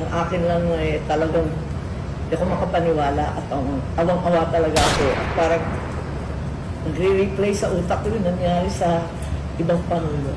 Ang akin lang ay talagang hindi ako makapaniwala at awang-awa talaga ako. At parang nagre-replay sa utak ko yung nangyari sa ibang Pangulo.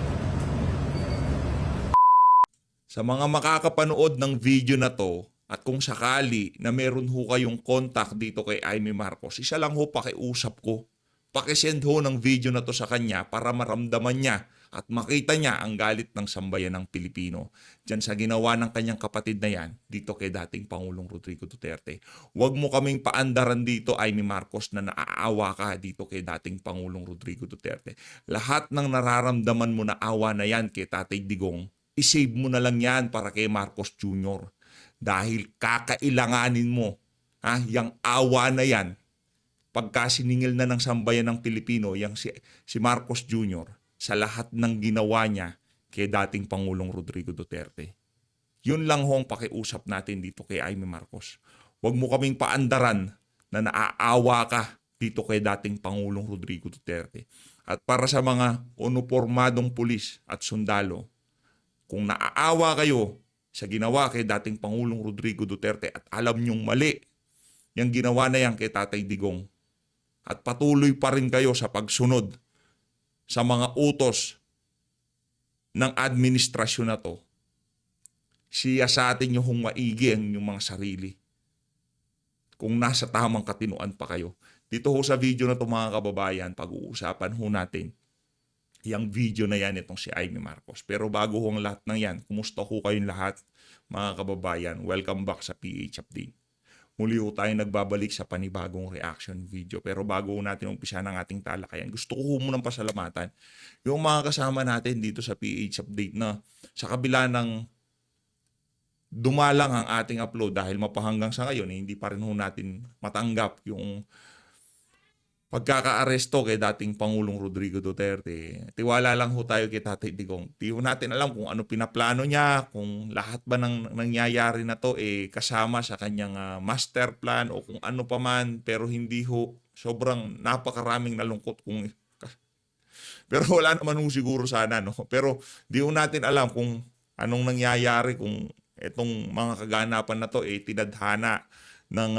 Sa mga makakapanood ng video na to, at kung sakali na meron ho kayong contact dito kay Amy Marcos, isa lang ho pakiusap ko. Pakisend ho ng video na to sa kanya para maramdaman niya at makita niya ang galit ng sambayan ng Pilipino diyan sa ginawa ng kanyang kapatid na yan dito kay dating Pangulong Rodrigo Duterte. Huwag mo kaming paandaran dito, Amy Marcos, na naaawa ka dito kay dating Pangulong Rodrigo Duterte. Lahat ng nararamdaman mo na awa na yan kay Tatay Digong, isave mo na lang yan para kay Marcos Jr. Dahil kakailanganin mo yung awa na yan pagka siningil na ng sambayan ng Pilipino yang si Marcos Jr. sa lahat ng ginawa niya kay dating Pangulong Rodrigo Duterte. Yun lang ho ang pakiusap natin dito kay Amy Marcos. Huwag mo kaming paandaran na naaawa ka dito kay dating Pangulong Rodrigo Duterte. At para sa mga unipormadong pulis at sundalo, kung naaawa kayo sa ginawa kay dating Pangulong Rodrigo Duterte at alam niyong mali yung ginawa na yan kay Tatay Digong, at patuloy pa rin kayo sa pagsunod sa mga utos ng administrasyon na to, siya sa atin yung maigi ang inyong mga sarili. Kung nasa tamang katinuan pa kayo. Dito ho sa video na to mga kababayan, pag-uusapan ho natin yung video na yan itong si Amy Marcos. Pero bago ho ang lahat ng yan, kumusta ho kayong lahat mga kababayan? Welcome back sa PH Update. Muli ho tayo nagbabalik sa panibagong reaction video. Pero bago natin umpisa ng ating talakayan, gusto ko munang pasalamatan yung mga kasama natin dito sa PH Update na sa kabila ng dumalang ang ating upload dahil mapahanggang sa ngayon, hindi pa rin ho natin matanggap yung pagkaka-aresto kay dating Pangulong Rodrigo Duterte. Tiwala lang ho tayo kay Tatay Digong. Di ho natin alam kung ano pinaplano niya, kung lahat ba ng nangyayari na to kasama sa kanyang master plan o kung ano pa man, pero hindi ho, sobrang napakaraming nalungkot kung pero wala naman ho siguro sana, no? Pero di ho natin alam kung anong nangyayari, kung itong mga kaganapan na to tinadhana ng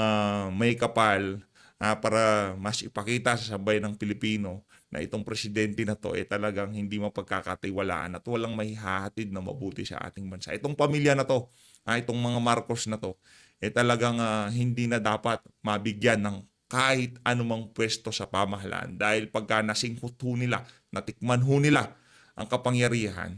may kapal para mas ipakita sa sambayan ng Pilipino na itong presidente na to talagang hindi mapagkakatiwalaan at walang mahihahatid na mabuti sa ating bansa. Itong pamilya na to, itong mga Marcos na to, talagang hindi na dapat mabigyan ng kahit anumang pwesto sa pamahalaan dahil pagka nasingkot ho nila, natikman ho nila ang kapangyarihan,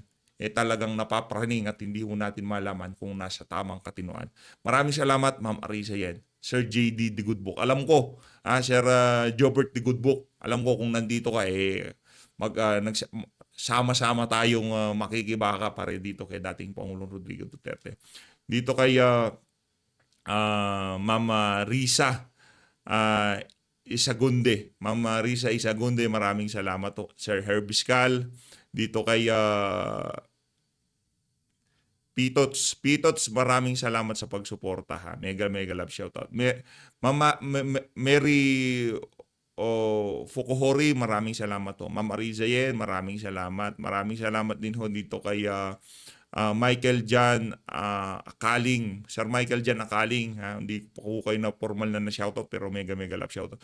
talagang napapraning at hindi ho natin malaman kung nasa tamang katinuan. Maraming salamat, Ma'am Arisa Yen. Sir JD The Good Book. Alam ko, Sir Jobert The Good Book, alam ko kung nandito ka, sama-sama tayong makikibaka para dito kay dating Pangulong Rodrigo Duterte. Dito kay Ma'am Risa Isagunde. Ma'am Risa Isagunde, maraming salamat to. Sir Herbiscal. Dito kay Pitots, maraming salamat sa pagsuporta ha. Mega love shoutout. Mama Mary Fukuhori, maraming salamat to. Ma'am Ariza Yen, maraming salamat. Maraming salamat din ho dito kay Michael Jan Akaling. Sir Michael Jan Akaling, hindi pa ko kayo na formal na shoutout pero mega love shoutout.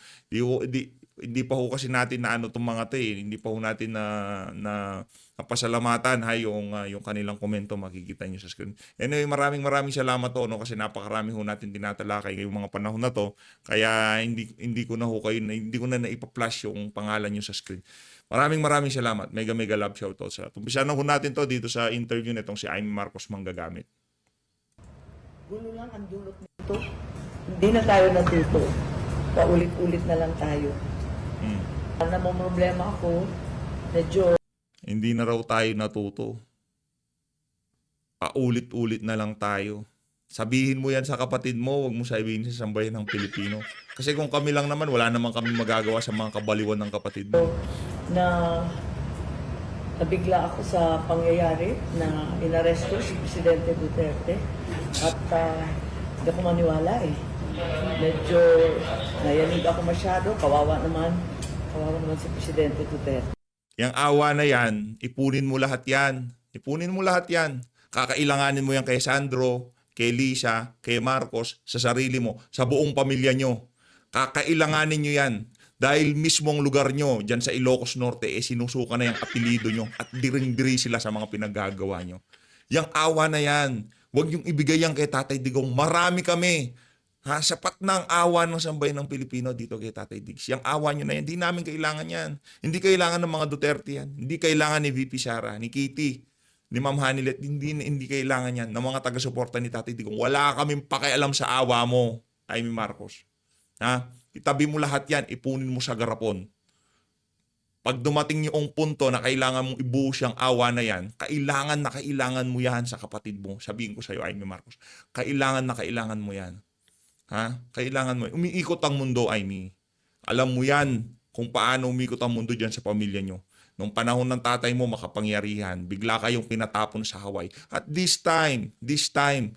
Hindi pa ho kasi natin na ano itong mga to hindi pa ho natin na pasalamatan yung kanilang komento, makikita nyo sa screen. Anyway, maraming salamat to kasi napakarami ho natin tinatalakay ngayong mga panahon na to. Kaya hindi ko na naipa-flash yung pangalan nyo sa screen. Maraming salamat. Mega love shoutout sa. Umpisa na ho natin to dito sa interview nitong si Amy Marcos Manggagamit. Gulo lang ang dulot nito. Hindi na tayo natuto. Paulit-ulit na lang tayo. Problema ako, medyo Hindi na raw tayo natuto. Paulit-ulit na lang tayo. Sabihin mo yan sa kapatid mo, wag mo sabihin sa sambayan ng Pilipino. Kasi kung kami lang naman, wala naman kami magagawa sa mga kabaliwan ng kapatid mo. na nabigla ako sa pangyayari na inaresto si Presidente Duterte at hindi ako maniwala Medyo nayanig ako masyado, kawawa naman si Presidente Duterte. Yang awa na yan, ipunin mo lahat yan. Kakailanganin mo yan kay Sandro, kay Lisa, kay Marcos, sa sarili mo, sa buong pamilya nyo. Kakailanganin nyo yan. Dahil mismong lugar nyo, dyan sa Ilocos Norte, sinusuka na yung apelido nyo at diring-diri sila sa mga pinagagawa nyo. Yang awa na yan. Huwag yung ibigay yan kay Tatay Digong. Marami kami. Ha, sapat na ang awa ng sambayan ng Pilipino dito kay Tatay Diggs. Yung awa nyo na yan, hindi namin kailangan yan. Hindi kailangan ng mga Duterte yan. Hindi kailangan ni VP Sara, ni Kitty, ni Ma'am Hanilet. Hindi kailangan yan ng mga taga-suporta ni Tatay Digong. Wala kaming pakialam sa awa mo, Amy Marcos. Ha? Itabi mo lahat yan, ipunin mo sa garapon. Pag dumating yung punto na kailangan mong ibuhos yung awa na yan, kailangan mo yan sa kapatid mo. Sabihin ko sa iyo, Amy Marcos, kailangan mo yan. Ha? Kailangan mo. Umiikot ang mundo, Amy. Alam mo yan kung paano umikot ang mundo dyan sa pamilya nyo. Nung panahon ng tatay mo makapangyarihan, bigla kayong pinatapon sa Hawaii. At this time,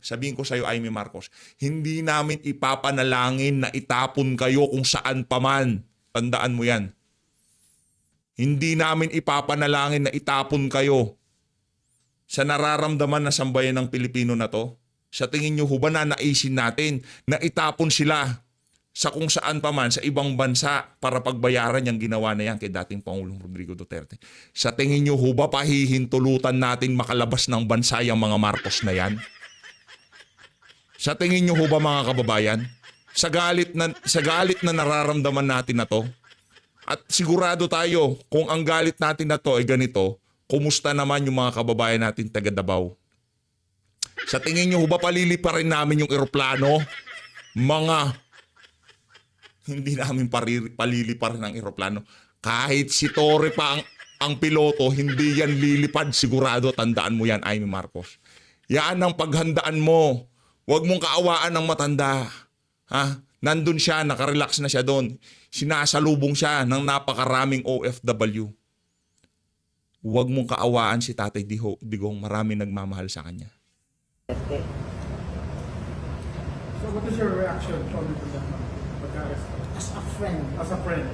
sabihin ko sa iyo, Amy Marcos, hindi namin ipapanalangin na itapon kayo kung saan paman. Tandaan mo yan. Hindi namin ipapanalangin na itapon kayo sa nararamdaman na sambayan ng Pilipino na to. Sa tingin nyo, ba na naisin natin na itapon sila sa kung saan pa man, sa ibang bansa para pagbayaran yung ginawa na yan kay dating Pangulong Rodrigo Duterte? Sa tingin nyo, ba pahihintulutan natin makalabas ng bansa yung mga Marcos na yan? Sa tingin nyo ba mga kababayan? Sa galit na nararamdaman natin na to? At sigurado tayo, kung ang galit natin na to ay ganito, kumusta naman yung mga kababayan natin taga Davao? Sa tingin nyo, ba paliliparin namin yung eroplano? Hindi namin paliliparin ang eroplano. Kahit si Torre pa ang piloto, hindi yan lilipad sigurado. Tandaan mo yan, Amy Marcos. Yan ang paghandaan mo. Huwag mong kaawaan ng matanda. Ha? Nandun siya, nakarelax na siya doon. Sinasalubong siya ng napakaraming OFW. Huwag mong kaawaan si Tatay Digong. Marami nagmamahal sa kanya. So what is your reaction from the pagka-arrest? As a friend. As a friend?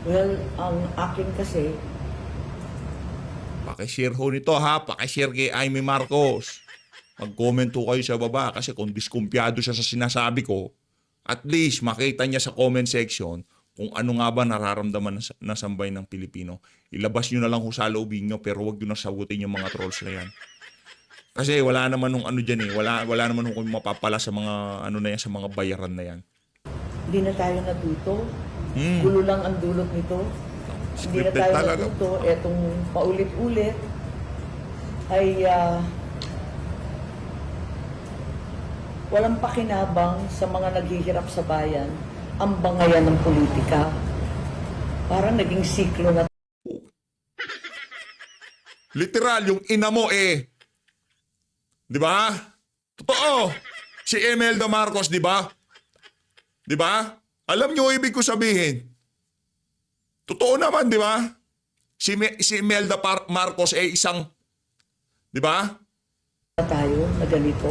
Well, ang akin kasi, Pakishare ho nito ha. Pakishare kay Amy Marcos. Mag-comment ho kayo sa baba kasi kung diskumpiyado siya sa sinasabi ko, at least makita niya sa comment section kung ano nga ba nararamdaman na sambay ng Pilipino. Ilabas nyo na lang ho sa loobin nyo pero huwag nyo na sagutin yung mga trolls na yan. Kasi wala naman nung ano dyan eh. Wala naman nung kung mapapala sa mga ano na yan, sa mga bayaran na yan. hindi na tayo natuto. Gulo lang ang dulot nito. Hindi na Scripted tayo talaga. natuto. Etong paulit-ulit ay walang pakinabang sa mga naghihirap sa bayan ang bangayan ng politika. Parang naging siklo na. Literal, yung ina mo eh. Di ba? Totoo. Si Imelda Marcos, di ba? Di ba? Alam niyo ibig ko sabihin. Totoo naman, di ba? Si Imelda Marcos eh isang, di ba? Tayo na ganito.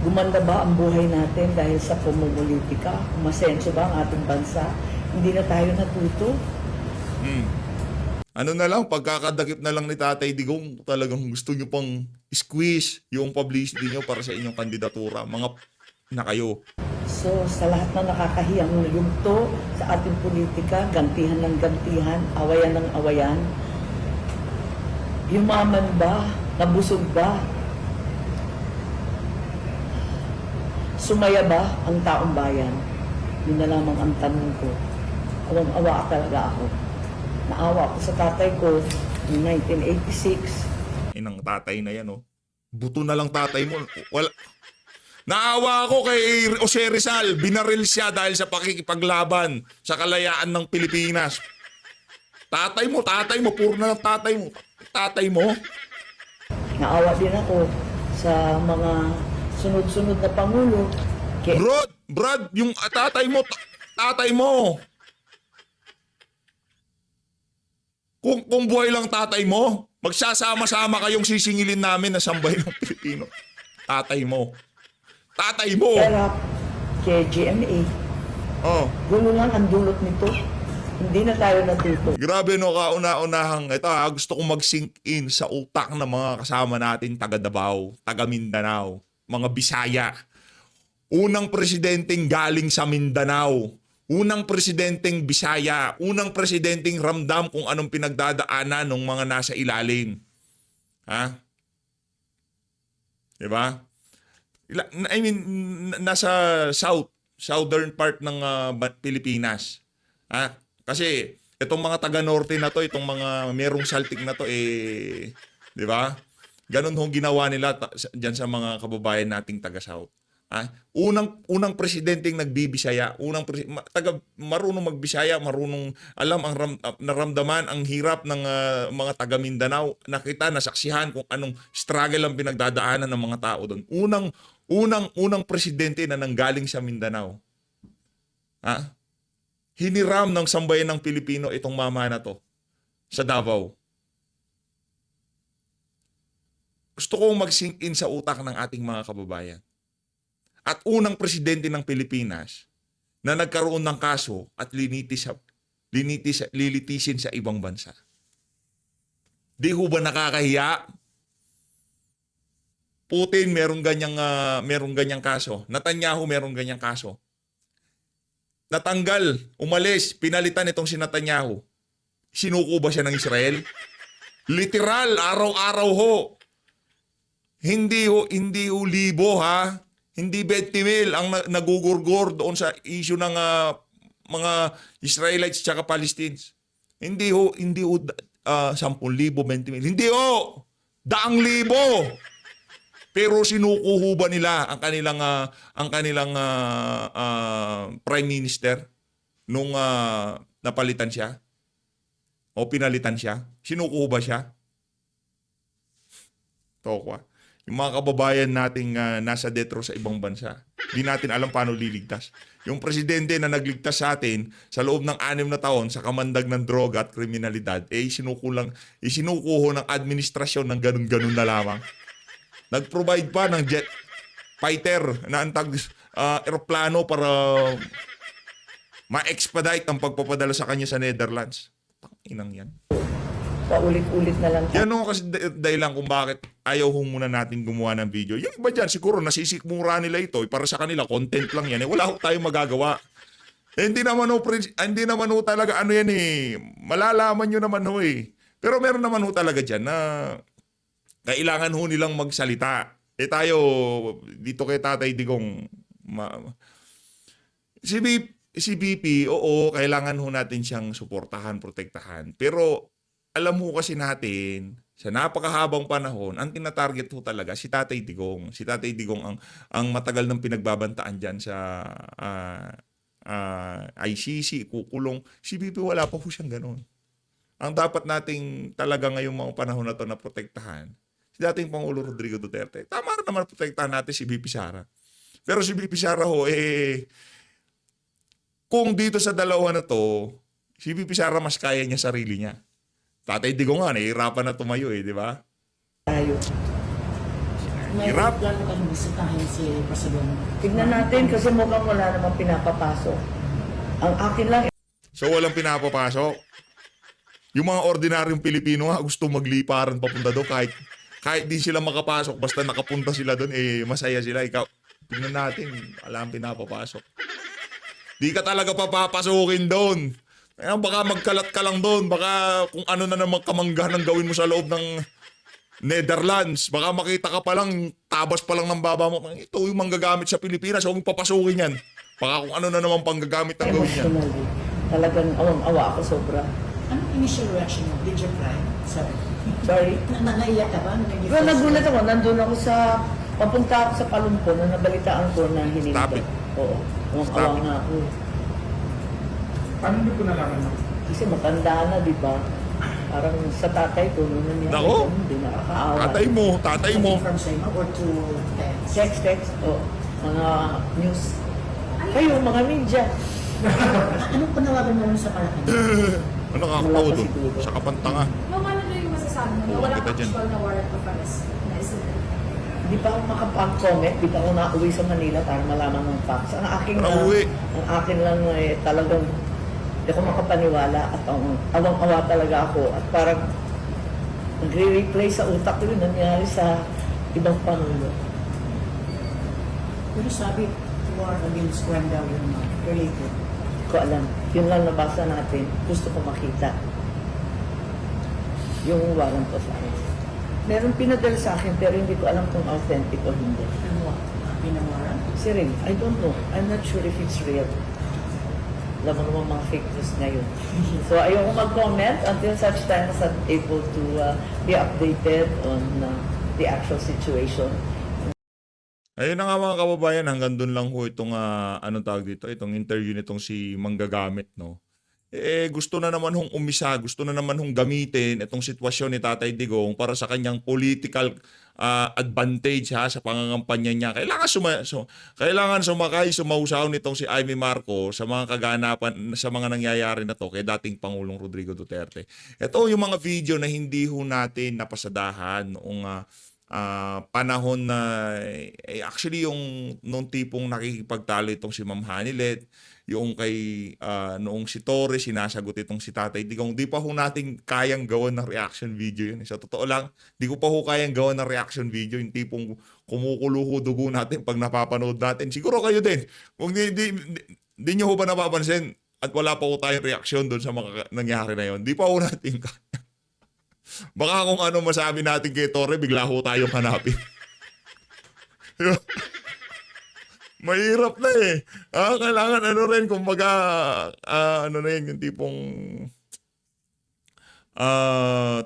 Gumanda ba ang buhay natin dahil sa pamumulitika? Umasenso ba ang ating bansa? Hindi na tayo natuto. Ano na lang, pagkakadakip na lang ni Tatay Digong, talagang gusto nyo pang squeeze yung publicity nyo para sa inyong kandidatura. Mga na kayo. So, sa lahat na nakakahiyang yugto sa ating politika, gantihan ng gantihan, awayan ng awayan, yumaman ba? Nabusog ba? Sumaya ba ang taong bayan? Yun na lamang ang tanong ko. Awang-awa talaga ako. Naawa ko sa tatay ko noong 1986. Inang tatay na yan, oh. Buto na lang tatay mo. Wala. Naawa ako kay Jose Rizal. Binaril siya dahil sa pakikipaglaban sa kalayaan ng Pilipinas. Tatay mo, puro na lang tatay mo. Tatay mo. Naawa din ako sa mga sunod-sunod na pangulo. Brad, yung tatay mo. Kung buhay lang tatay mo, magsasama-sama kayong sisingilin namin na sambahin ng Pilipino. Tatay mo. Pero kay GMA, Oh, gulo lang ang dulot nito. Hindi na tayo natuto. grabe no, kauna-unahang ito gusto kong mag-sink in sa utak ng mga kasama natin taga Davao, taga Mindanao. mga Bisaya. Unang presidenteng galing sa Mindanao. Unang presidenteng Bisaya. Unang presidenteng ramdam kung anong pinagdadaanan ng mga nasa ilalim. Ha? Diba? I mean, nasa southern part ng Pilipinas. Ha? Kasi itong mga taga-norte na to, itong mga merong saltik na to, di ba? Ganon hong ginawa nila dyan sa mga kababayan nating taga-south. Unang presidenteng nagbibisaya, marunong magbisaya, marunong alam naramdaman ang hirap ng mga taga Mindanao, nakita, nasaksihan kung anong struggle ang pinagdadaanan ng mga tao doon. Unang presidente na nanggaling sa Mindanao. Hiniram ng sambayan ng Pilipino itong mama na to sa Davao. Gusto kong mag-sink in sa utak ng ating mga kababayan. At unang presidente ng Pilipinas na nagkaroon ng kaso at lilitisin sa ibang bansa. Di ho ba nakakahiya? Putin merong ganyang kaso. Netanyahu merong ganyang kaso. Natanggal, umalis, pinalitan itong si Netanyahu. Sinuko ba siya ng Israel? Literal, araw-araw ho. Hindi ho libo ha. Hindi 20,000 ang nagugurgur doon sa issue ng mga Israelites at Palestinians. Hindi ho 10,000, 20,000. Hindi ho! 100,000! Pero sinuko ho ba nila ang kanilang Prime Minister nung napalitan siya? O pinalitan siya? Sinuko ho ba siya? Tokwa. Yung mga kababayan nating nasa detro sa ibang bansa, hindi natin alam paano liligtas. Yung presidente na nagligtas sa atin sa loob ng 6 na taon sa kamandag ng droga at kriminalidad, isinuko ho ng administrasyon ng ganun-ganun na lamang. Nag-provide pa ng jet fighter na antag eroplano para ma-expedite ang pagpapadala sa kanya sa Netherlands. Inang yan. Paulit-ulit na lang. Yan o kasi dahilan kung bakit ayaw muna natin gumawa ng video. Yung iba dyan, siguro nasisikmura nila ito. Para sa kanila, content lang yan. Wala ho tayong magagawa. Hindi naman ho talaga ano yan eh. Malalaman nyo naman ho eh. Pero meron naman ho talaga dyan na kailangan ho nilang magsalita. Tayo, dito kay Tatay Digong, si BP, oo, kailangan ho natin siyang suportahan, protektahan. Pero alam mo kasi natin, sa napakahabang panahon, ang tinatarget ho talaga si Tatay Digong. Si Tatay Digong ang matagal nang pinagbabantaan dyan sa ICC, kukulong. Si BP wala pa ho siyang ganun. Ang dapat nating talaga ngayong mga panahon na to na protektahan, si dating Pangulo Rodrigo Duterte. Tama na naman protektahan natin si BP Sara. Pero si BP Sara ho, kung dito sa dalawa na to, si BP Sara mas kaya niya sarili niya. Tatay Digong nga, nahihirapan na tumayo di ba? Tayo. Hirap. Plano kang bisitahin si President. Tignan natin kasi mukhang wala namang pinapapasok. Ang akin lang, So walang pinapapasok. Yung mga ordinaryong Pilipino nga gusto magliparan papunta doon kahit di sila makapasok, basta nakapunta sila doon, masaya sila. Ikaw, tignan natin, alam pinapapasok. Di ka talaga papapasukin doon. Kaya baka magkalat ka lang doon. Baka kung ano na naman kamanggahan ang gawin mo sa loob ng Netherlands. Baka makita ka pa lang, tabas pa lang ng baba mo. Ito yung manggagamit sa Pilipinas. Huwag mong papasukin yan. Baka kung ano na naman panggagamit ang gawin yan. emotionally, talagang awang-awa ako sobra. Anong initial reaction mo? Did you cry? Sorry. Naiyak ka ba? Pero nagulat ako, nandun ako papunta ako sa Palumpo na nabalitaan ko na hininto. Stop it. Oo, Stop awang-awa it. nga ako. Paano niyo po nalaman na? Kasi matanda na, di ba? Parang sa tatay ko, nung nangyari, Nako. hindi nakakaawa. Tatay mo. From China or to text? Text, mga news. Kayo, mga media. Anong panawagan mo rin sa Malacanang? Ano kakakaw doon? Sa kapantanga. Ma'am, ano na yung masasabi mo? Oo, Wala kita kang dyan. actual na warrant of arrest na isinunod. Hindi pa ako makapag-comment. Di pa ako nauwi sa Manila para malaman ng facts. Ang akin lang talagang hindi ako makapaniwala at awang-awa talaga ako. At parang nagre-replay sa utak ko yung nangyari sa ibang Pangulo. Pero sabi, war against crime daw yung related. Hindi ko alam. Yun lang nabasa natin. Gusto ko makita. Yung warrant of arrest. Meron pinadala sa akin pero hindi ko alam kung authentic o hindi. Ano? Pinawaran? Si Ring, I don't know. I'm not sure if it's real. Alam mo naman mga fake news ngayon. So ayoko mag-comment until such time as I'm able to be updated on the actual situation. Ayun na nga mga kababayan, hanggang doon lang ho itong anong tawag dito, itong interview nitong si Manggagamit, no. Gusto na naman hong gusto na naman hong gamitin itong sitwasyon ni Tatay Digong para sa kanyang political advantage sa pangangampanya niya. Kailangan sumausaw nitong si Amy Marcos sa mga kaganapan, sa mga nangyayari na to kay dating Pangulong Rodrigo Duterte. Ito yung mga video na hindi ho natin napasadahan noong panahon na actually yung nung tipong nakikipagtalo itong si Ma'am Hanilet, yung kay noong si Torres sinasagot itong si Tatay Digong. Di pa ho natin kayang gawan ng reaction video yun. Sa totoo lang, di ko pa ho kayang gawan ng reaction video, yung tipong kumukulo ho dugo natin pag napapanood natin. Siguro kayo din. Kung di nyo ho ba napapansin at wala pa ho tayong reaction doon sa mga nangyari na yun, di pa ho natin kaya. Baka kung ano masabi natin kay Torre, bigla ho tayong hanapin. Mahirap na eh. Kailangan ano rin, kumbaga, ano na yun, yung tipong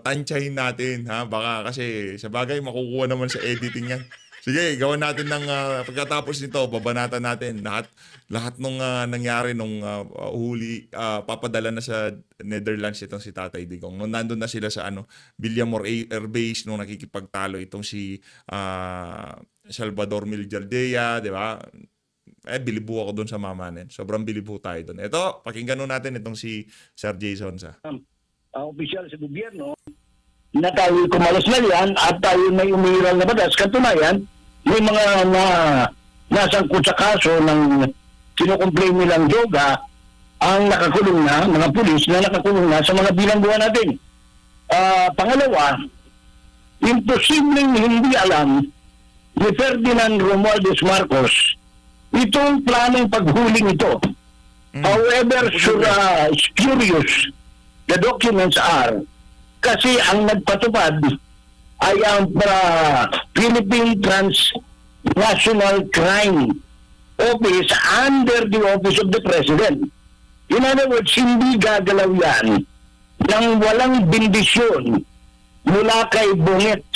tansyahin natin. Baka kasi sa bagay makukuha naman sa editing yan. Sige, gawan natin ng pagkatapos nito, babanatan natin lahat nung nangyari nung huli, papadala na sa Netherlands itong si Tatay Digong. Nung nandun na sila sa Villamor Air Base nung nakikipagtalo itong si Salvador Miljardea, di ba? Bilibu ako doon sa mamanin. Sobrang bilibu tayo doon. Ito, pakinggan nun natin itong si Sir Jason sa. Opisyal sa gobyerno na tayo kumalas na yan at tayo may umiiral na batas. Katunayan, may mga nasangkot sa kaso ng kinukomplain nilang yoga ang nakakulong na, mga pulis na nakakulong na sa mga bilangguan natin. Pangalawa, imposibleng hindi alam ni Ferdinand Romualdez Marcos itong planong paghuling ito. However, spurious the documents are, kasi ang nagpatupad ay ang Philippine Transnational Crime Office under the Office of the President. In other words, hindi gagalaw yan ng walang bendisyon mula kay Bunget,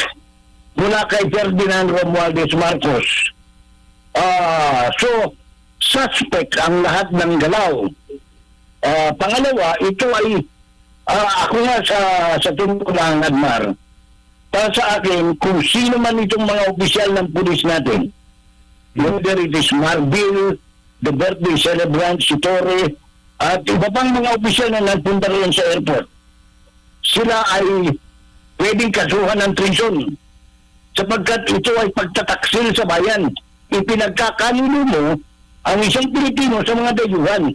mula kay Ferdinand Romualdez Marcos. So, suspect ang lahat ng galaw. Pangalawa, ito ay ako nga sa tinulang Admar, para sa akin, kung sino man itong mga opisyal ng pulis natin, whether it is Marbil, the birthday celebrant, si Torre, at iba pang mga opisyal na nagpunta rin sa airport, sila ay pwedeng kasuhan ng treason sapagkat ito ay pagtataksil sa bayan. Ipinagkakanilo mo ang isang Pilipino sa mga dayuhan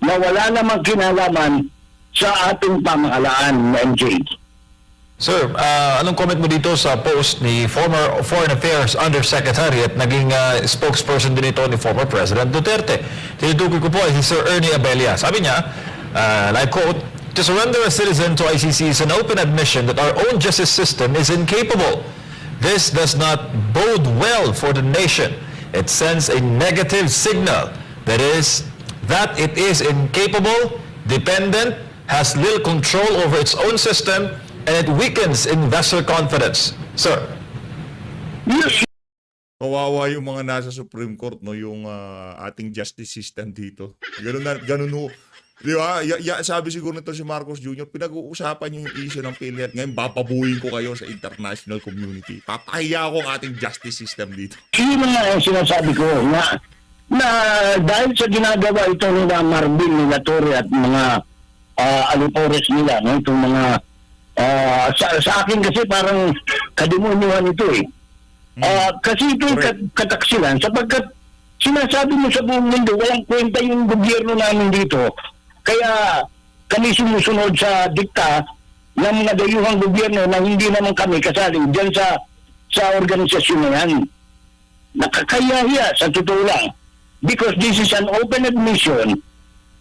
na wala namang kinalaman sa ating pamahalaan na MJ. Sir, anong comment mo dito sa post ni former Foreign Affairs Undersecretary at naging spokesperson din ito ni former President Duterte? Tinutukoy ko po ay si Sir Ernie Abella. Sabi niya, and I quote, "To surrender a citizen to ICC is an open admission that our own justice system is incapable. This does not bode well for the nation. It sends a negative signal that it is incapable, dependent, has little control over its own system, and it weakens investor confidence." Sir. Yes. Kawawa yung mga nasa Supreme Court, no, yung ating justice system dito. Ganun ho. Di ba? Sabi siguro nito si Marcos Jr., pinag-uusapan yung issue ng PhilHealth. Ngayon, bababuhin ko kayo sa international community. Papahiya ko ang ating justice system dito. Yun nga ang sinasabi ko na dahil sa ginagawa ito nila Marbil, nila Torre at mga alipores nila, no? Itong mga sa akin kasi parang kademonyuhan ito eh. Kasi ito yung kataksilan sapagkat sinasabi mo sa buong mundo walang kwenta yung gobyerno namin dito. Kaya kami sumusunod sa dikta ng mga dayuhang gobyerno na hindi naman kami kasali dyan sa organisasyon na yan. nakakahiya sa totoo lang. Because this is an open admission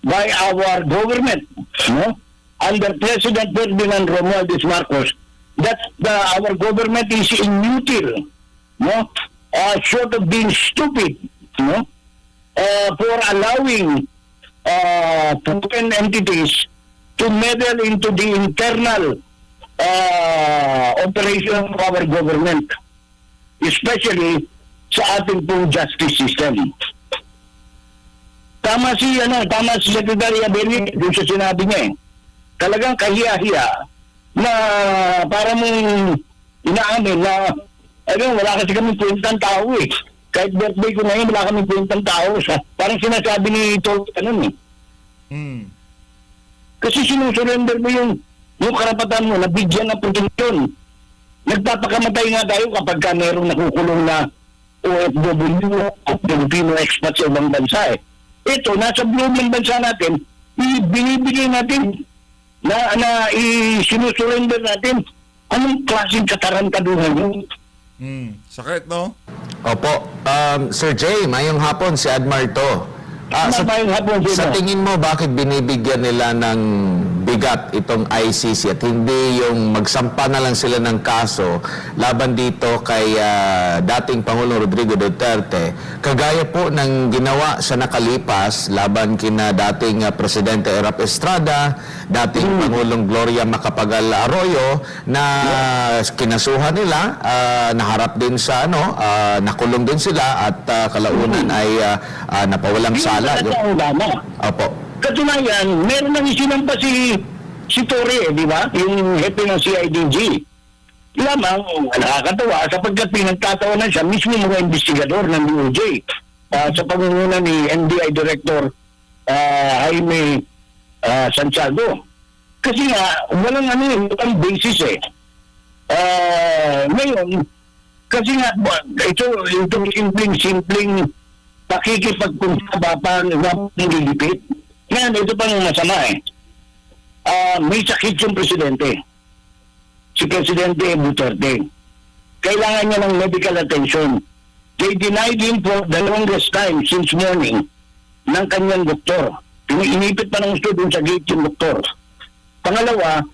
by our government, no? Under President Ferdinand Romualdez Marcos, that our government is inutile, no? Short of being stupid, no? For allowing foreign entities to meddle into the internal operation of our government, especially sa ating pong justice system. Tama si Secretary Abelli doon sa sinabi niya eh. Talagang kahiya-hiya na para mong inaamin na wala kasi kami kwentang tao eh. Kahit birthday ko ngayon, wala kami kwentang tao. Parang sinasabi ni Tol, Kasi sinusurrender mo yung karapatan mo na bigyan ng proteksyon. Nagpapakamatay nga tayo kapag ka merong nakukulong na OFW o Filipino expat sa ibang bansa eh. Ito, nasa loob ng bansa natin, binibigay natin na sinusurrender natin. Anong klaseng katarantaduhan yun? Sakit, no? Opo. Sir Jay, mayong hapon si Admar to. Sa tingin mo, bakit binibigyan nila ng bigat itong ICC at hindi yung magsampa na lang sila ng kaso laban dito kay dating Pangulong Rodrigo Duterte, kagaya po ng ginawa sa nakalipas laban kina dating Presidente Erap Estrada, dating Pangulong Gloria Macapagal Arroyo na kinasuhan nila, naharap din sa nakulong din sila at kalaunan ay napawalang sala. Opo. Katunayan, meron nang isinampa si Torre, di ba? Yung hepe ng CIDG. Lamang, nakakatawa, sapagkat pinagtatawanan siya, mismo mga investigador ng DOJ sa pangunguna ni NBI Director Jaime Santiago. Kasi nga, walang basis eh. Ngayon, kasi nga, itong simpleng pakikipagpunta pa ng nililipit. Ngayon, ito pang masama eh. May sakit yung presidente. Si Presidente Duterte. Kailangan niya ng medical attention. They denied him for the longest time since morning ng kanyang doktor. Inipit pa ng gusto dun sa gate yung doktor. Pangalawa,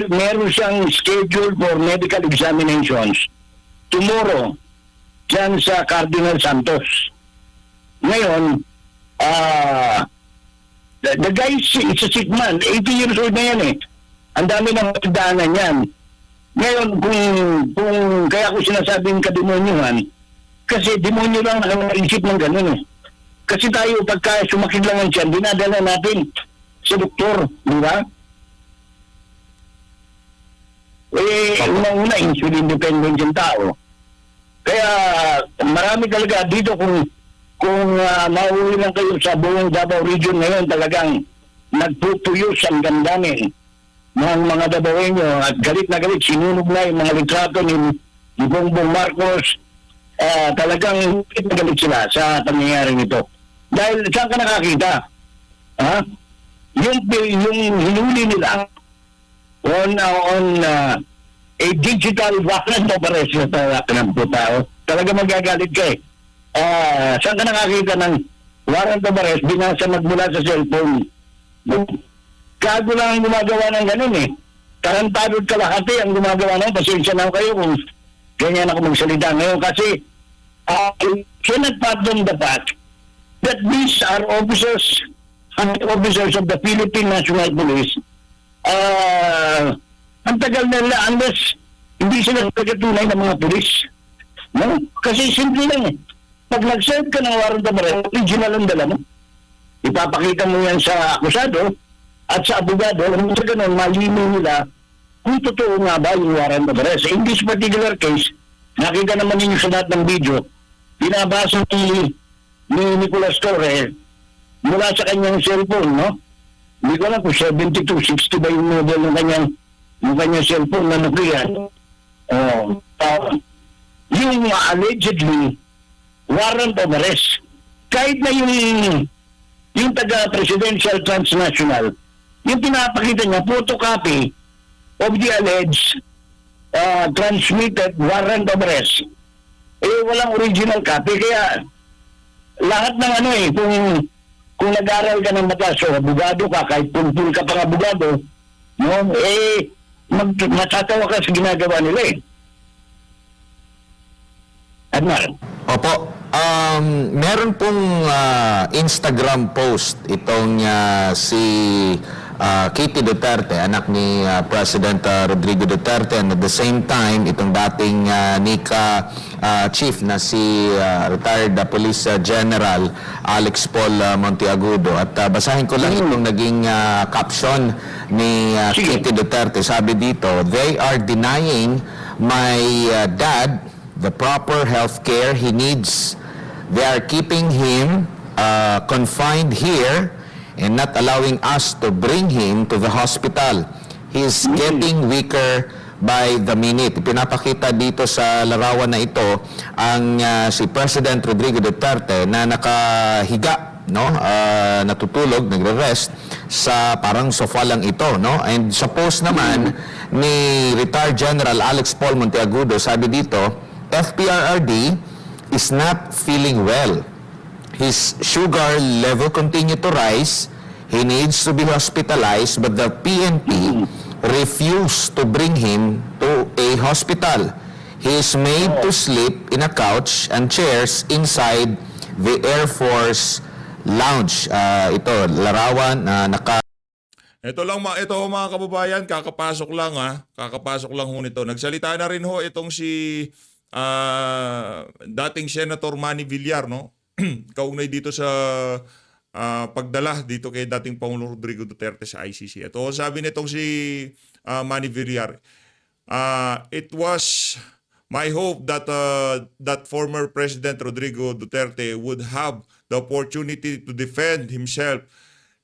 meron siyang schedule for medical examinations tomorrow dyan sa Cardinal Santos. Ngayon, the guy is a sick man. 80 years old na yan eh. Ang dami ng pagdaanan yan. Ngayon, kung kaya ko sinasabing kademonyuhan, kasi demonyo lang ang naisip ng ganun eh. Kasi tayo, pagka sumakit lang ang tiyan, dinadala natin sa doktor, di ba? Una-una, insulin dependent yung tao. Kaya, marami talaga dito kung mauwi lang kayo sa buong Davao region ngayon, talagang nagpupuyos ang gandamin ng mga Davaoenyo at galit na galit, sinunog na yung mga litrato ni Bongbong Marcos. Talagang galit sila sa pangyayari nito. Dahil saan ka nakakita? Yung hinuli nila on a digital warrant of arrest ng tao, talaga magagalit ka eh. Saan ka nakakita ng warrant of arrest binasa magmula sa cellphone? Kago lang ang gumagawa ng ganun eh. Tarantado at kalahati ang gumagawa ng. Pasensya na kayo kung ganyan ako magsalita ngayon kasi cannot pardon the fact that these are officers of the Philippine National Police. Ang tagal nila unless hindi sila nagkatunay ng mga pulis. No? Kasi simple lang eh. Pag nag-serve ka ng warrant of arrest, original ang dala mo. Ipapakita mo yan sa akusado at sa abogado, kung sa ganun, malino nila kung totoo nga ba yung warrant of arrest. In this particular case, nakita naman ninyo sa lahat ng video, binabasa ni Nicolas Torre mula sa kanyang cellphone, no? Hindi ko alam kung 7260 ba yung model ng kanyang cellphone na Nokia. Yung allegedly warrant of arrest. Kahit na yung taga-presidential transnational, yung pinapakita niya, photocopy of the alleged transmitted warrant of arrest walang original copy. Kaya lahat ng ano kung nag-aral ka ng matas o abogado ka, kahit pulpul ka pang abogado, no, matatawa ka sa ginagawa nila eh. Admiral. Opo. Meron pong Instagram post itong si Kitty Duterte, anak ni President Rodrigo Duterte, and at the same time, itong dating NICA chief na si retired Police General Alex Paul Monteagudo. At basahin ko lang itong naging caption ni Kitty Duterte. Sabi dito, "They are denying my dad the proper health care he needs. They are keeping him confined here and not allowing us to bring him to the hospital. He's getting weaker by the minute." Pinapakita dito sa larawan na ito ang si President Rodrigo Duterte na nakahiga, no? Natutulog, nagre-rest sa parang sofa lang ito, no? And sa post naman ni retired General Alex Paul Monteagudo, sabi dito, "FPRRD is not feeling well. His sugar level continue to rise. He needs to be hospitalized, but the PNP refused to bring him to a hospital. He is made to sleep in a couch and chairs inside the Air Force lounge." Ito, larawan na Ito mga kababayan, kakapasok lang kakapasok lang ho nito. Nagsalita na rin ho itong si dating Senator Manny Villar, no? Kaugnay dito sa pagdala dito kay dating Pangulong Rodrigo Duterte sa ICC. Ito sabi nitong si Manny Villar, "It was my hope that that former President Rodrigo Duterte would have the opportunity to defend himself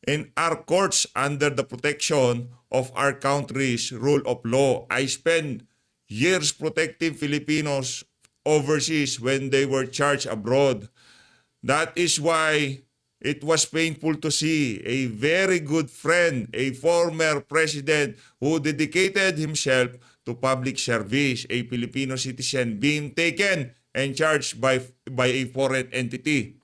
in our courts under the protection of our country's rule of law. I spent years protecting Filipinos overseas when they were charged abroad. That is why it was painful to see a very good friend, a former president who dedicated himself to public service, a Filipino citizen, being taken and charged by a foreign entity.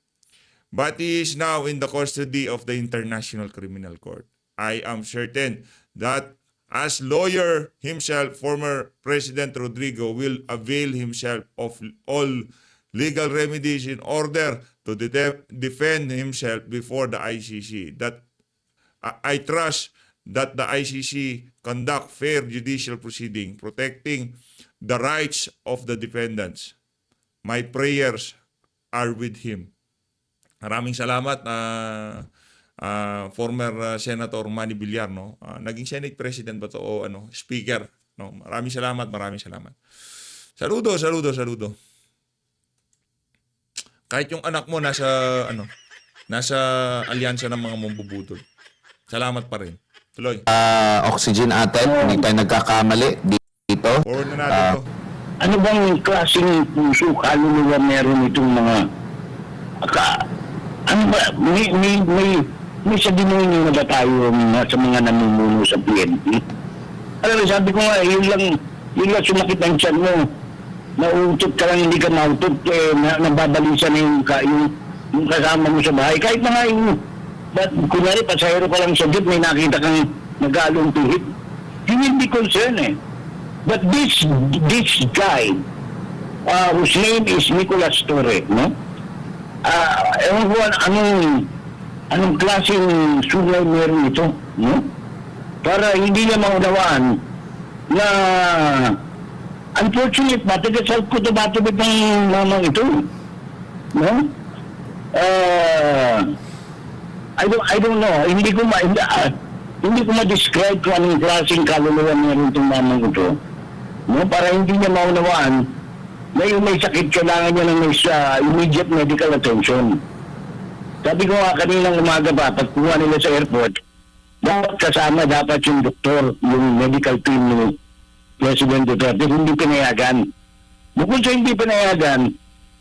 But he is now in the custody of the International Criminal Court. I am certain that as lawyer himself, former President Rodrigo will avail himself of all legal remedies in order to defend himself before the ICC. That I trust that the ICC conduct fair judicial proceeding protecting the rights of the defendants. My prayers are with him." Maraming salamat former Senator Manny Villar, no? Naging Senate President ba to o Speaker, no? Maraming salamat. Saludo. Kahit yung anak mo nasa alyansa ng mga mambubudol. Salamat pa rin. Tuloy. Oxygen atin, hindi tayo nagkakamali dito. Forward na natin to. Ano bang klaseng puso kaluluwa meron itong mga ano ba, may sa demonyo na ba tayo sa mga namumuno sa PNP? Alam mo, sabi ko nga, yun lang sumakit ang tiyan mo. Nautot ka lang, hindi ka mautot, nababalisan na yung kasama mo sa bahay. Kahit na nga kunwari, pasahero ka lang sa jeep, may nakita kang nag-aalong tuhit. You will be concerned But this guy, whose name is Nicolas Torre, no? Ewan ko anong klaseng sungay meron ito, no? Para hindi niya maunawaan na unfortunate matagasal ko tumatubig ng mamang ito, no? I don't know, hindi ko ma-describe kung anong klaseng kaluluwa meron itong mamang ito, no? Para hindi niya maunawaan na yung may sakit, kailangan niya ng immediate medical attention. Sabi ko nga kaninang umaga pa, pagkuha nila sa airport, dapat kasama yung doktor, yung medical team ni President Duterte, hindi pinayagan. Bukod sa hindi pinayagan,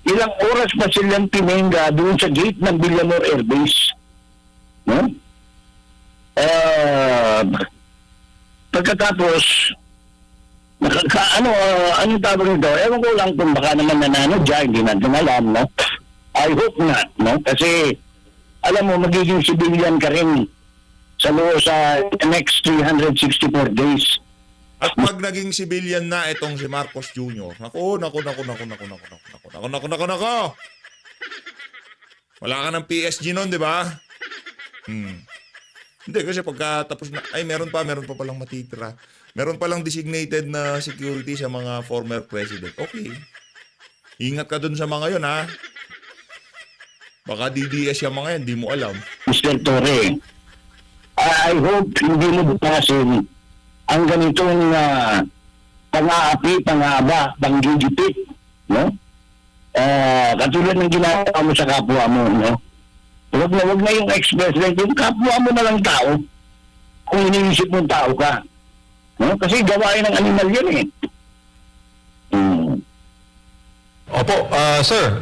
ilang oras pa silang pinengga doon sa gate ng Villamor Air Base. No? Pagkatapos, anong tawag nito? Ewan ko lang kung baka naman nananadya, hindi natin alam, no? I hope not, no? Kasi, alam mo, magiging civilian ka rin sa next 364 days. At pag naging civilian na itong si Marcos Jr., nako. Wala ka ng PSG nun, di ba? Hindi, kasi pagkatapos na, ay meron pa palang matitira. Meron palang designated na security sa mga former president. Okay. Ingat ka dun sa mga yun, ha? Baka DDS yung mga yan, di mo alam. Mr. Torre, I hope hindi mo bukasin ang ganitong pang-aapi, pang-aaba, pang-gigipit, no? Katulad ng ginagawa mo sa kapwa mo, no? Wag na yung ex-president, yung kapwa mo na lang tao, kung iniisip mong tao ka. No? Kasi gawain ng animal yun eh. Opo, sir,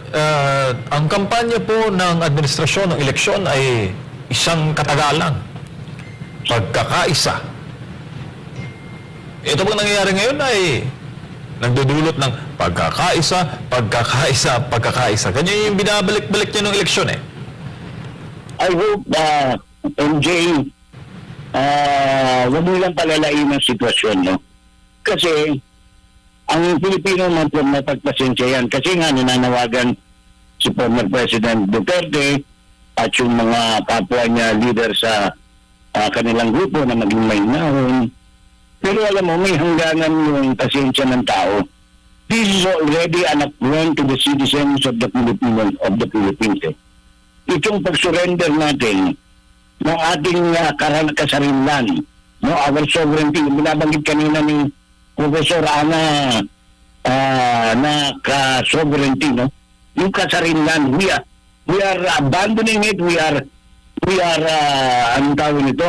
ang kampanya po ng administrasyon ng eleksyon ay isang katagalan. Pagkakaisa. Ito pong nangyayari ngayon ay nagdudulot ng pagkakaisa. Ganyan yung binabalik-balik niya ng eleksyon eh. I hope, MJ, wag mo lang palalain ang sitwasyon, no? Kasi, ang Pilipino na pagpasensya yan. Kasi nga, nananawagan si former President Duterte at yung mga kapwa niya leader sa kanilang grupo na maging mahinahon. Pero alam mo, may hangganan yung pasensya ng tao. This is already an affront to the citizens of the Philippines. Itong pag-surrender natin ng ating kasarinlan, no, our sovereignty, binabanggit kanina ni Professor Ana na ka-sovereignty, no? Yung kasarinlan, we are abandoning it, we are anong tawag nito?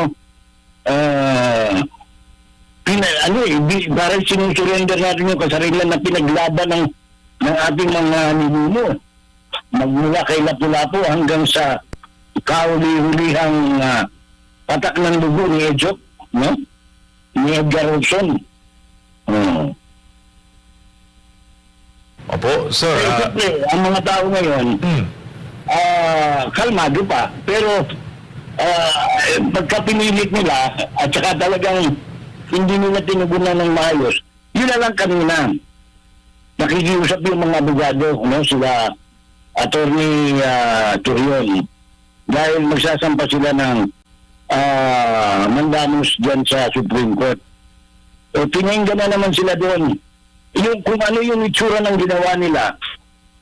Parang sinusurrender natin yung kasarinlan na pinaglaban ng ating mga ninuno. Magmula kay Lapu-Lapu hanggang sa kauli-hulihang patak ng dugo ni Ejok, no? Ni Edgar Robson. Opo, sir. Pero siyempre, ang mga tao ngayon, kalmado pa. Pero pagka pinilit nila, at saka talagang hindi nila tinugunan ng maayos, yun na lang kanina. Nakikiusap yung mga abogado, no? Sila Attorney Turion, dahil magsasampa sila ng mandamus dyan sa Supreme Court. O tinenggan na naman sila doon. Yung, kung ano yung itsura ng ginawa nila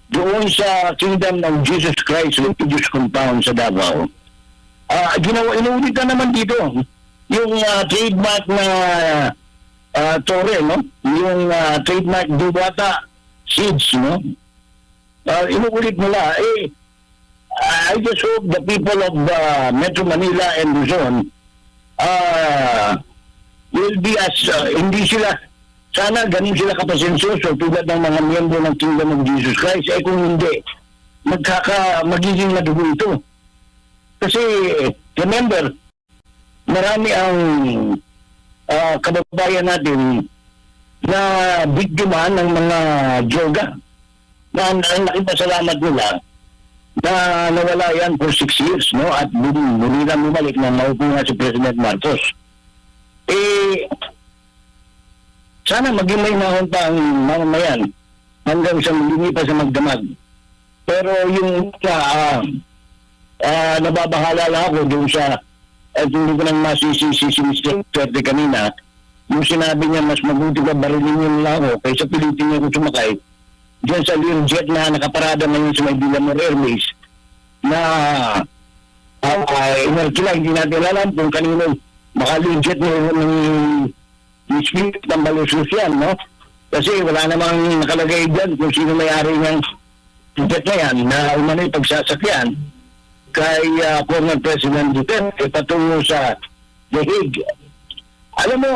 doon sa Kingdom of Jesus Christ Religious Compound sa Davao. Inuulit na naman dito yung trademark na Torre, no? Yung trademark Dubata Seeds, no? Inuulit nila, I just hope the people of Metro Manila and Luzon will be as, hindi sila, sana ganun sila kapasensyoso tulad ng mga miyembro ng Kingdom of Jesus Christ. Kung hindi, magiging madugo ito. Kasi, remember, marami ang kababayan natin na biktima ng mga droga. Na ang laki pasalamat nila na nawala yan for 6 years, no? At muli na bumalik na maupo nga si President Marcos. Sana maging may nahon pa ang mamamayan hanggang sa hindi pa sa magdamag. Pero yung nababahala lang ako doon sa hindi ko nang masisisi si Mr. Duterte kanina, yung sinabi niya mas mabuti ba barilin niyo lang ako kaysa pilitin niyo ko sumakay diyan sa Learjet na nakaparada ngayon sa may Villamor Airways na inerkila, hindi natin alam kung kanino baka Learjet ni Smith ng Balusus yan, no? Kasi wala namang nakalagay dyan kung sino may-ari ng jet na yan na umano'y pagsasakyan kay former President Duterte patungo sa The Hague. Alam mo,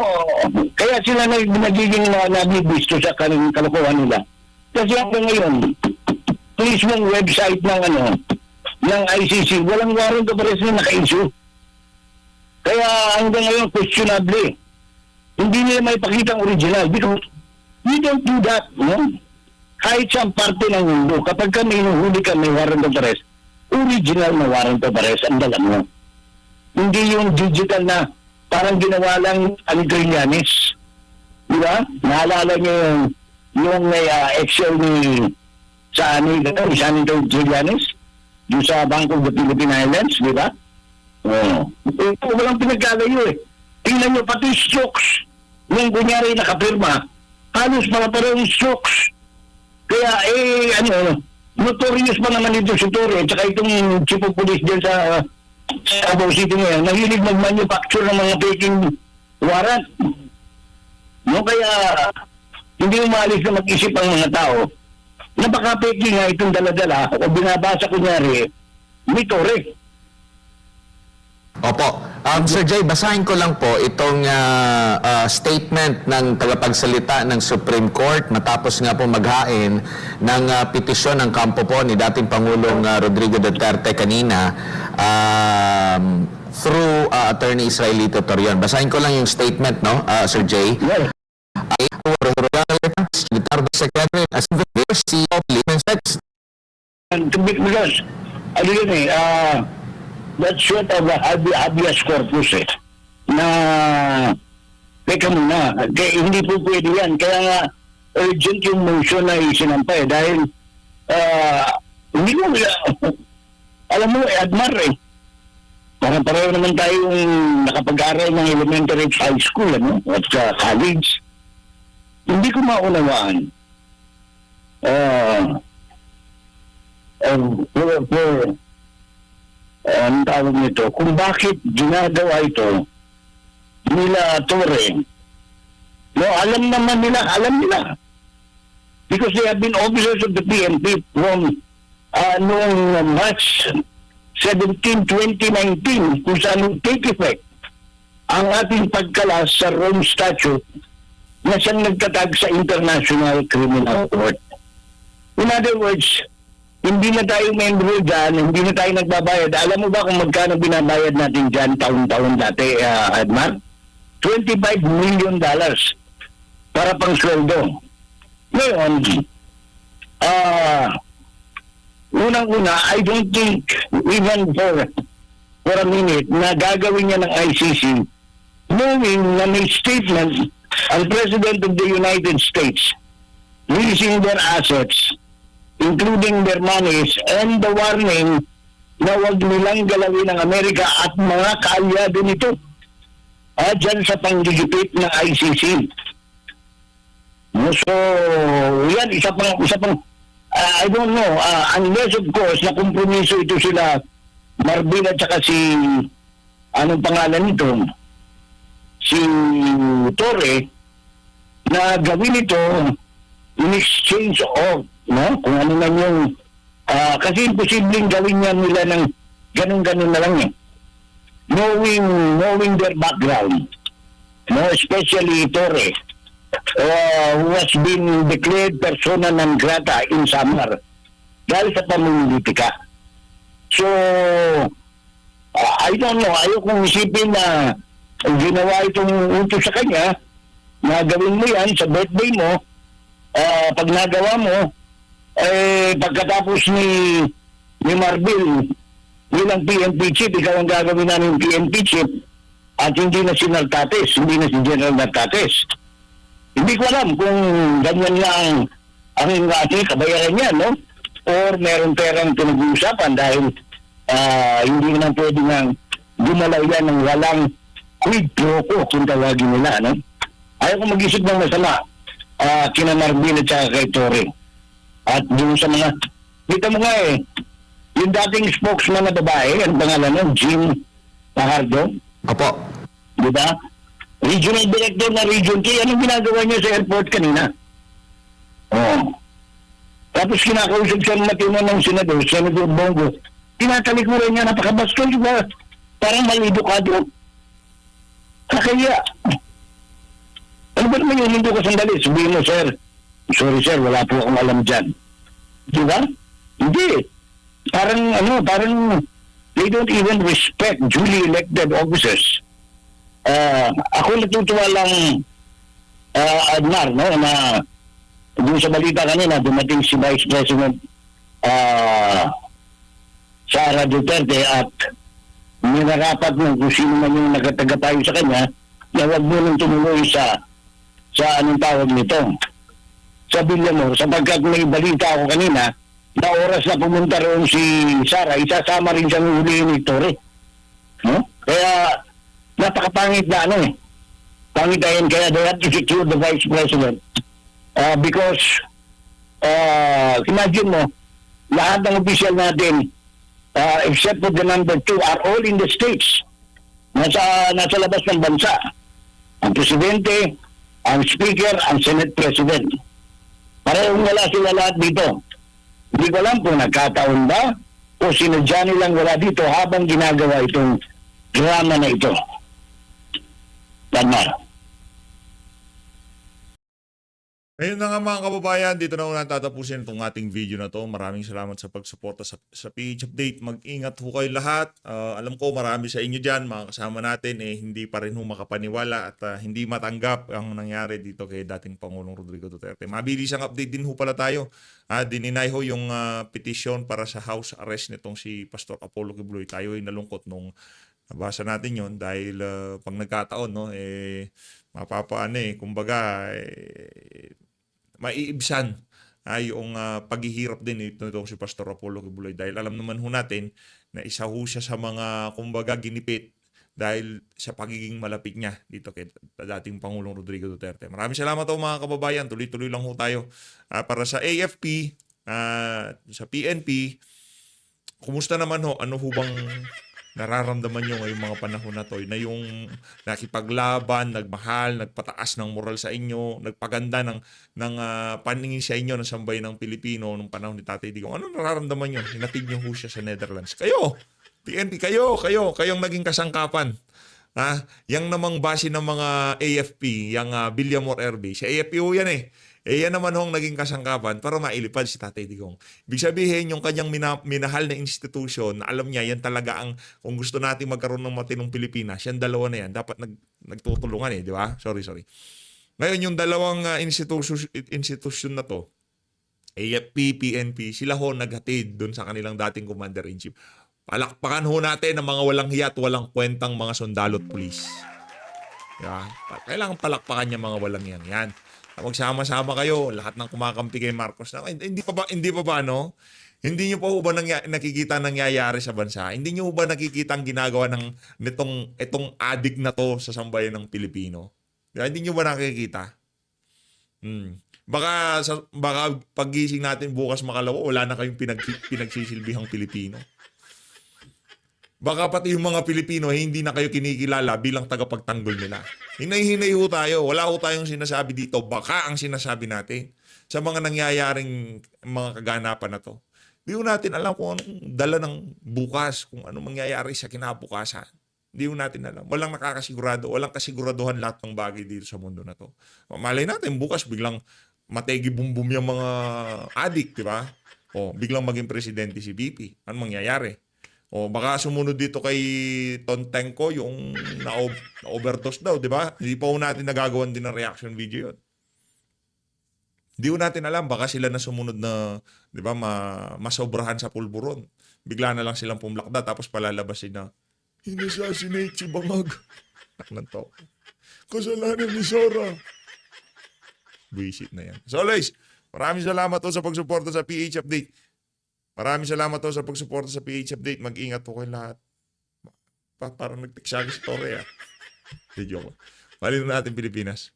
kaya sila nagiging nabibisto sa kalokohan nila. Kasi hanggang ngayon, mismong website ng ICC, walang warrant of arrest na naka-issue. Kaya hanggang ngayon, questionable. Hindi nila may pakita ang original. You don't do that, no? Kahit sa parte ng mundo, kapag kami hinuhuli ka may warrant of arrest, original na warrant of arrest ang dala mo. Hindi yung digital na parang ginawa lang ang Trillanes. Di ba? Naalala niyo yung Excel ni San Trillanes? Yung sa Bank of the Philippine Islands, di ba? Ito, walang pinagkalayo eh. Tingnan nyo, pati strokes, nung kunyari nakapirma, halos mga parang strokes. Kaya, notorious pa naman ito si Torre, at saka itong chief of police dyan sa Davao City ngayon, nahilig mag-manufacture ng mga faking warrant. No, kaya, hindi umalis na mag-isip ang mga tao. Napaka-faking nga itong daladala, o binabasa kunyari, ni Torre. Opo. Sir Jay, basahin ko lang po itong statement ng tagapagsalita ng Supreme Court matapos nga po maghain ng petisyon ng kampo po ni dating Pangulong Rodrigo Duterte kanina through Attorney Israelito Torion. Basahin ko lang yung statement, no, Sir Jay. Yes. Secretary as the CEO of Sex. Because, ano yun that's sort of a habeas corpus na teka muna, hindi po pwede yan. Kaya nga, urgent yung motion na isinampa dahil hindi mo, alam mo, Admar parang pareho naman tayong nakapag-aral ng elementary at high school, at college. Hindi ko maunawaan ang tawag nito, kung bakit ginagawa ito nila Torre. No, alam nila. Because they have been officers of the PNP from noong March 17, 2019, kung saan take effect ang ating pagkalas sa Rome Statute na siyang nagtatag sa International Criminal Court. In other words, hindi na tayo membro dyan, hindi na tayo nagbabayad. Alam mo ba kung magkano binabayad natin dyan taon-taon dati, Admar? $25 million para pang sweldo. Ngayon, unang-una, I don't think even for a minute na gagawin niya ng ICC knowing na may statement ang President of the United States releasing their assets including their monies and the warning na huwag nilang galawin ng Amerika at mga kaalyado nito dyan sa panggigipit ng ICC. So, yan, isa pang I don't know, unless of course na kompromiso ito sila Marvin at saka si anong pangalan nito, si Torre, na gawin ito in exchange of kung ano man yung kasi imposibleng gawin niya nila ng ganun-ganun na lang knowing their background, especially Torre, who has been declared persona non grata in Samar dahil sa pamumulitika. So I don't know, ayaw kong isipin na ginawa itong utos sa kanya na gawin mo yan sa birthday mo, pag nagawa mo pagkatapos ni Marbil bilang PNP chief, ikaw ang gagawin namin PNP chief at hindi na si Nartates, hindi na si General Nartates. Hindi ko alam kung ganyan nga ang ating kabayaran niya, no? Or meron perang pinag-uusapan dahil hindi naman pwede nga gumalaw yan ng walang quid pro quo kung tawagin nila, no? Ayaw ko mag-isip ng masama kina Marbil at saka kay Torre. At yung sa mga, kita mo nga yung dating spokesman na babae, ang pangalan nun, Jean Fajardo. Opo. Diba? Regional Director na Region K, anong ginagawa niya sa airport kanina? Tapos kinakausap siya ng matino ng Senador Bongo. Tinatalikuran niya, napakabastol, diba? Parang malidukado. Kakaya. Ano ba naman yung hindi ko sandali? Sabihin mo, sir, sorry sir, wala po akong alam dyan. Diba? Hindi. Parang they don't even respect duly elected officers. Ako natutuwa lang, Admar, no, na doon sa balita kanina, dumating si Vice President Sara Duterte at minarapat ng kung sino man yung nagtatagapayo sa kanya na huwag mo nang tumuloy sa anong tawag nito, sa Villamor, sapagkat may balita ako kanina na oras na pumunta roon si Sara, isasama rin siyang huliin ni Torre. No? Kaya napakapangit na pangitain, kaya they have to secure the Vice President. Because imagine mo, lahat ng opisyal natin except for the number 2 are all in the States. Nasa labas ng bansa. Ang Presidente, ang Speaker, ang Senate President. Parehong wala sila lahat dito. Hindi ko alam kung nagkataon ba o sinadya nilang wala dito habang ginagawa itong drama na ito. Tama. Ayun na nga mga kababayan, dito na una tatapusin itong ating video na to. Maraming salamat sa pagsuporta sa PH Update. Mag-ingat ho kayo lahat. Alam ko marami sa inyo dyan, mga kasama natin, hindi pa rin ho makapaniwala at hindi matanggap ang nangyari dito kay dating Pangulong Rodrigo Duterte. Mabilis ang update din ho pala tayo. Dininay ho yung petition para sa house arrest nitong si Pastor Apollo Kibuloy. Tayo ay nalungkot nung nabasa natin yon dahil pag nagkataon, kumbaga, maiibsan yung paghihirap din itong si Pastor Apollo Kibuloy dahil alam naman ho natin na isa ho siya sa mga kumbaga ginipit dahil sa pagiging malapit niya dito kay dating Pangulong Rodrigo Duterte. Maraming salamat po mga kababayan. Tuloy-tuloy lang ho tayo. Para sa AFP, sa PNP, kumusta naman ho? Ano ho bang nararamdaman nyo ngayong mga panahon na to na yung nakipaglaban, nagmahal, nagpataas ng moral sa inyo, nagpaganda ng paningin sa inyo ng sambayan ng Pilipino nung panahon ni Tatay Digong. Ano nararamdaman nyo? Hinatid nyo ho siya sa Netherlands. Kayo, PNP, kayong naging kasangkapan. Yang namang base ng mga AFP, yung Villamor RB, si AFP ho yan yan naman hong naging kasangkapan para mailipad si Tatay Digong. Ibig sabihin, yung kanyang minahal na institusyon, alam niya, yan talaga ang, kung gusto natin magkaroon ng matinong Pilipinas, yan dalawa na yan, dapat nagtutulungan di ba? Sorry. Ngayon, yung dalawang institusyon na to, AFP, PNP, sila ho naghatid doon sa kanilang dating Commander-in-Chief. Palakpakan ho natin ang mga walang hiyat, walang kwentang mga sundalo at pulis. Diba? Kailangan palakpakan niya mga walang yan. Magsama-sama kayo, lahat ng kumakampi kay Marcos. Hindi pa ba Hindi niyo pa ba nakikita nangyayari sa bansa? Hindi niyo ba nakikita ang ginagawa itong adik na to sa sambayan ng Pilipino? Hindi niyo ba nakikita? Baka paggising natin bukas makalawa, wala na kayong pinagsisilbihang Pilipino. Baka pati yung mga Pilipino hindi na kayo kinikilala bilang tagapagtanggol nila. Hinay-hinay ho tayo. Wala ho tayong sinasabi dito. Baka ang sinasabi natin sa mga nangyayaring mga kaganapan na to. Hindi ho natin alam kung anong dala ng bukas, kung anong mangyayari sa kinabukasan. Hindi ho natin alam. Walang nakakasigurado, walang kasiguraduhan lahat ng bagay dito sa mundo na to. Malay natin, bukas biglang mategi-bumbum yung mga adik, di ba? O biglang maging presidente si BP. Anong mangyayari? O baka sumunod dito kay Tontenko yung na-overdose daw, di ba? Hindi pa ho natin nagagawan din ng reaction video yun. Hindi ho natin alam, baka sila na sumunod na, di ba, masobrahan sa pulburon. Bigla na lang silang pumlakda, tapos palalabasin na, in-assassinate si Bangag. Naklanto. Kasalanan ni Sara. Buisit na yan. So, guys, maraming salamat po sa pagsuporta sa PH Update. Maraming salamat po sa pagsuporta sa PH Update. Mag-ingat po kayo lahat. Parang nagtiksagi si Torre. Video ko. Malino natin Pilipinas.